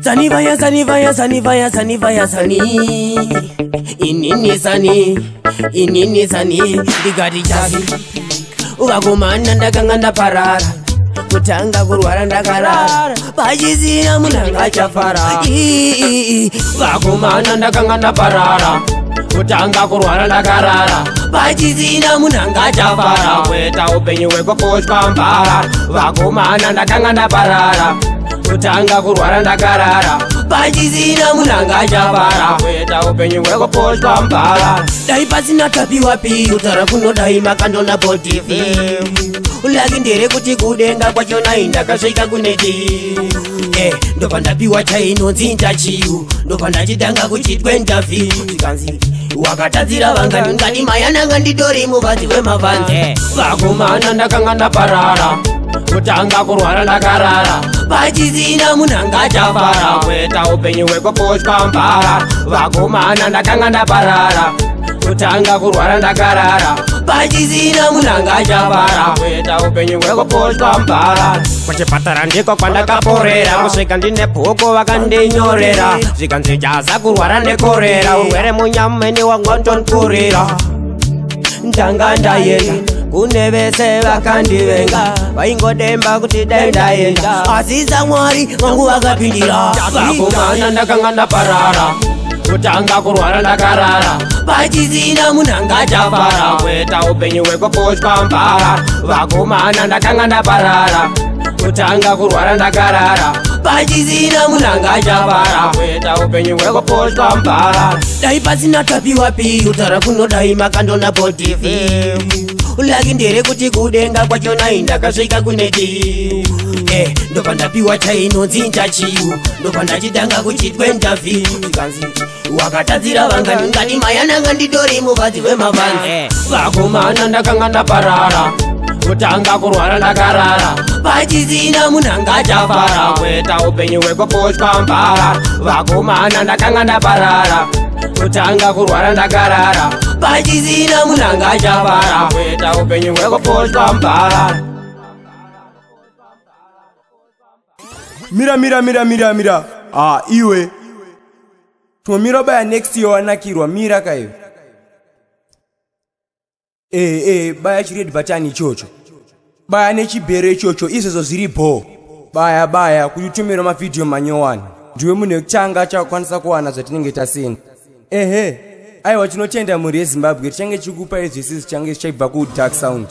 Zani vaya zani vaya zani vaya zani vaya zani inini zani digadi Jazzy ukakumana ndakangandaparara kutanga kurwara ndakarara pachizina munanga chafara ukakumana ndakangandaparara kutanga kurwara ndakarara pachizina munanga chafara kweta upenyu wekoposhwa mbara vakumana ndakangandaparara kutanga kurwara ndakarara pachizina munanga chavara kweta upenyu wekoposhwa mbara dai pasina tapiwa pi utara kunodai makandona botivi ulaki ndere kuti kudenga kwachona indakasvika kuneti ndopandapiwa chainonzi ndachiu ndopandachitanga kuchitwe ndavi tikanzi wakatadzira vangani ngati mayananga nditori muvadzi wemavanzi vakomana ndakangandaparara kutanga kurwara ndakarara pachizina munanga chafara kweta upenyu wekoposhwa mbara vakomana ndakangandaparara kutanga kurwara ndakarara pachizina munanga chavara kweta upenyu wekoposhwa mbara kuchipatara ndiko kwandakaporera kusvika ndine bhuku vakandinyorera zvikanzi Jazzy kurwara nekorera urwere munyameni wangotonkurira ndanga ndaenda kune vese vakandivenga vaingodemba kuti dai ndaenda asi saMwari vangu vakapindira vakomana ndakangandaparara kutanga kurwara ndakarara pachizina munanga chafara kweta upenyu wekoposhwa mbara vakomana ndakangandaparara kutanga kurwara ndakarara pachizina munanga chavara kweta upenyu wekoposhwa mbara dai pasina tapiwa pi utara kunodai makandona botivi ulaki ndere kuti kudenga kwachona indakasvika kuneti ndopandapiwa chainonzi ndachiu ndopandachitanga kuchitwe ndavi tikanzi wakatadzira vangani ngati mayananga nditori muvadzi wemavanzi vakomana ndakangandaparara kutanga kurwara ndakarara pachizina munanga chafara kweta upenyu wekoposhwa mbara vakomana ndakangandaparara kutanga kurwara ndakarara pachizina munanga chavara kweta upenyu wekoposhwa mbara mira iwe tumomira baya next year wanakirwa mira kayo baya chiredi batani ichocho baya nechibhere ichocho izvezvo zviri bho baya kuti utumira mavhidhiyo manyowani ndiwe munhu wekutanga chakukwanisa kuwana zvatinenge tasenda aiwa tinotenda mhuri yeZimbabwe tichange chikupa izvisi zvichange zvichaibva kudark sound